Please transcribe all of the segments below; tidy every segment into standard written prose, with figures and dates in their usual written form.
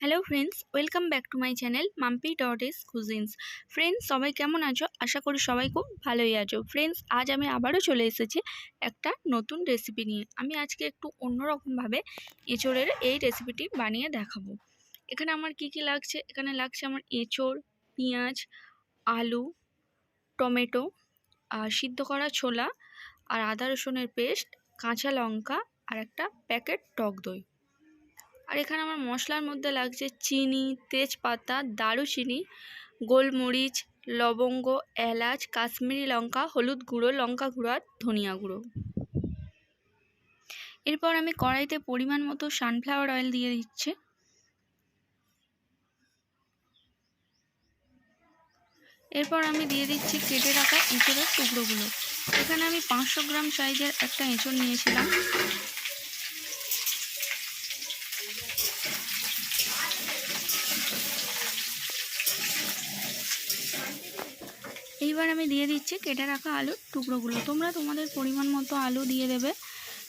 Hello friends, welcome back to my channel Mampi.S Cuisines। Friends, সবাই কেমন আছো? আশা করি সবাই খুব ভালোই আছো। ফ্রেন্ডস, আজ আমি আবারও চলে এসেছি একটা নতুন রেসিপি নিয়ে। আমি আজকে একটু অন্যরকমভাবে এঁচোড়ের এই রেসিপিটি বানিয়ে দেখাবো। এখানে আমার কি কি লাগছে? এখানে লাগছে আমার এঁচোড়, পেঁয়াজ, আলু, টমেটো, আর সিদ্ধ করা ছোলা, আর আদা রসুনের পেস্ট, কাঁচা লঙ্কা, আর একটা প্যাকেট টক দই। আর এখানে আমার মশলার মধ্যে লাগছে চিনি, তেজপাতা, দারুচিনি, গোলমরিচ, লবঙ্গ, এলাচ, কাশ্মীরি লঙ্কা, হলুদ গুঁড়ো, লঙ্কা গুঁড়ো আর ধনিয়া গুঁড়ো। এরপর আমি কড়াইতে পরিমাণ মতো সানফ্লাওয়ার অয়েল দিয়ে দিচ্ছি। এরপর আমি দিয়ে দিচ্ছি কেটে রাখা এঁচোড়ের টুকরোগুলো। এখানে আমি 500 গ্রাম সাইজের একটা এঁচোড় নিয়েছিলাম। এইবার আমি দিয়ে দিচ্ছি কেটে রাখা আলুর টুকরোগুলো। তোমরা তোমাদের পরিমাণ মতো আলু দিয়ে দেবে।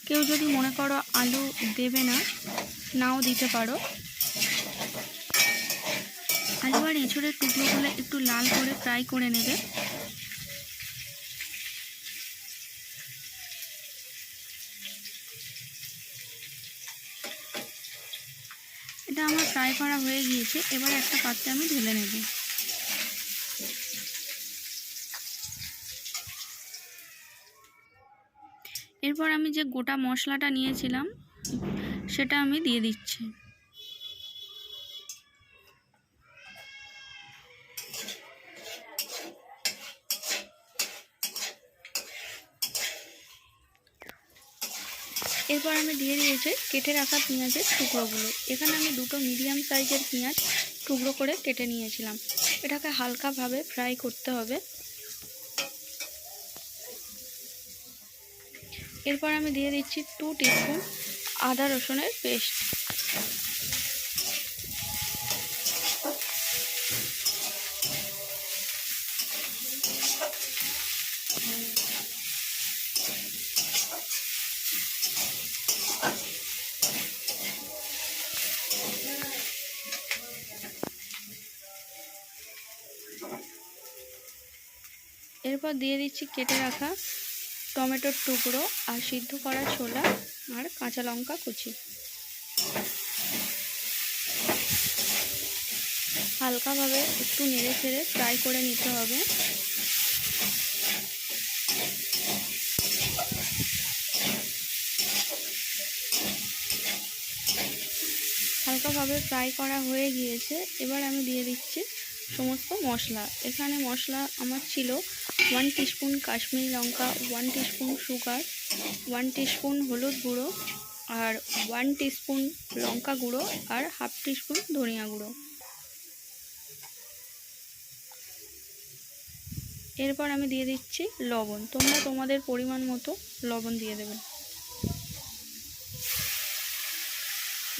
কেউ যদি মনে করো আলু দেবে না, নাও দিতে পারো। আলু আর এঁচোড়ের টুকরোগুলো একটু লাল করে ফ্রাই করে নেবে। এটা আমার ফ্রাই করা হয়ে গিয়েছে। এবার একটা পাত্রে আমি ঢেলে নেব। এরপর আমি যে গোটা মশলাটা নিয়েছিলাম সেটা আমি দিয়ে দিচ্ছি। এরপর আমি দিয়ে দিয়েছি কেটে রাখা পেঁয়াজের টুকরোগুলো। এখানে আমি দুটো মিডিয়াম সাইজের পেঁয়াজ টুকরো করে কেটে নিয়েছিলাম। এটাকে হালকাভাবে ফ্রাই করতে হবে। এরপর আমি দিয়ে দিচ্ছি 2 টিস্পুন আদা রসুনের পেস্ট। এরপর দিয়ে দিচ্ছি কেটে রাখা টমেটোর টুকরো আর সিদ্ধ করা ছোলা আর কাঁচা লঙ্কা কুচি। হালকাভাবে একটু নেড়ে ছেড়ে ফ্রাই করে নিতে হবে। হালকাভাবে ফ্রাই করা হয়ে গিয়েছে। এবার আমি দিয়ে দিচ্ছি সমস্ত মশলা। এখানে মশলা আমার ছিল 1 টিস্পুন কাশ্মীরি লঙ্কা, 1 টিস্পুন সুগার, 1 টিস্পুন হলুদ গুঁড়ো, আর 1 টিস্পুন লঙ্কা গুঁড়ো, আর হাফ টিস্পুন ধনিয়া গুঁড়ো। এরপর আমি দিয়ে দিচ্ছি লবণ। তোমরা তোমাদের পরিমাণ মতো লবণ দিয়ে দেবে।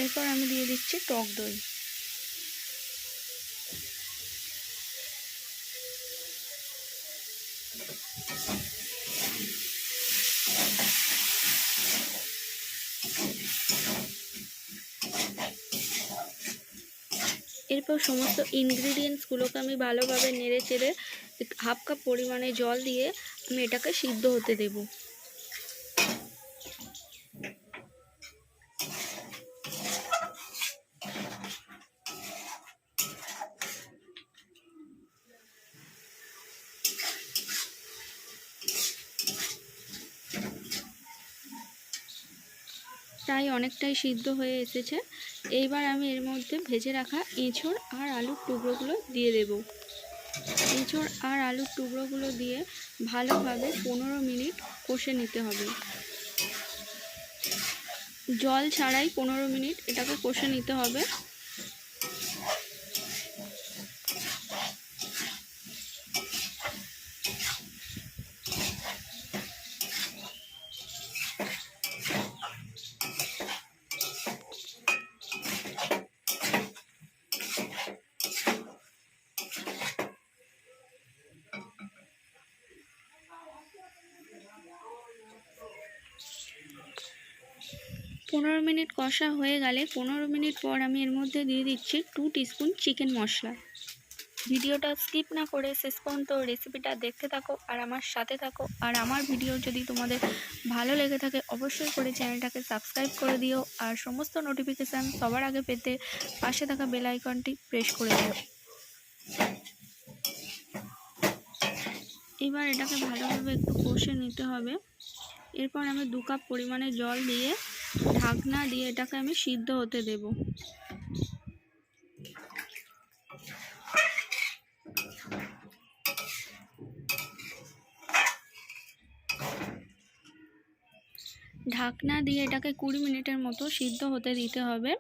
এরপর আমি দিয়ে দিচ্ছি টক দই। এরপর সমস্ত ইনগ্রিডিয়েন্টসগুলোকে আমি ভালোভাবে নেড়ে চেড়ে হাফ কাপ পরিমাণে জল দিয়ে আমি এটাকে সিদ্ধ হতে দেব। প্রায় অনেকটাই সিদ্ধ হয়ে এসেছে। এইবার আমি এর মধ্যে ভেজে রাখা এঁচোড় আর আলুর টুকরোগুলো দিয়ে দেব। এঁচোড় আর আলুর টুকরোগুলো দিয়ে ভালোভাবে 15 মিনিট কষে নিতে হবে। জল ছাড়াই 15 মিনিট এটাকে কষে নিতে হবে। 15 মিনিট কষা হয়ে গেলে 15 মিনিট পর আমি এর মধ্যে দিয়ে দিচ্ছি 2 টিস্পুন চিকেন মশলা। ভিডিওটা স্কিপ না করে শেষ পর্যন্ত রেসিপিটা দেখতে থাকো আর আমার সাথে থাকো। আর আমার ভিডিও যদি তোমাদের ভালো লেগে থাকে অবশ্যই করে চ্যানেলটাকে সাবস্ক্রাইব করে দিও আর সমস্ত নোটিফিকেশান সবার আগে পেতে পাশে থাকা বেল আইকনটি প্রেস করে দিও। এবার এটাকে ভালোভাবে একটু কষে নিতে হবে। এরপর আমি 2 কাপ পরিমাণে জল দিয়ে ঢাকনা দিয়ে এটাকে আমি সিদ্ধ হতে দেব। ঢাকনা দিয়ে এটাকে 20 মিনিটের মতো সিদ্ধ হতে দিতে হবে।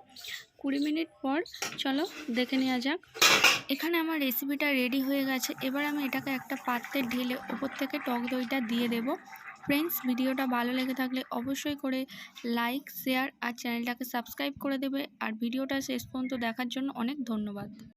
20 মিনিট পর চলো দেখে নেওয়া যাক। এখানে আমার রেসিপিটা রেডি হয়ে গেছে। এবার আমি এটাকে একটা পাত্রে ঢেলে উপর থেকে টক দইটা দিয়ে দেব। ফ্রেন্ডস, ভিডিওটা ভালো লেগে থাকলে অবশ্যই করে লাইক, শেয়ার আর চ্যানেলটাকে সাবস্ক্রাইব করে দেবে। আর ভিডিওটা শেষ পর্যন্ত দেখার জন্য অনেক ধন্যবাদ।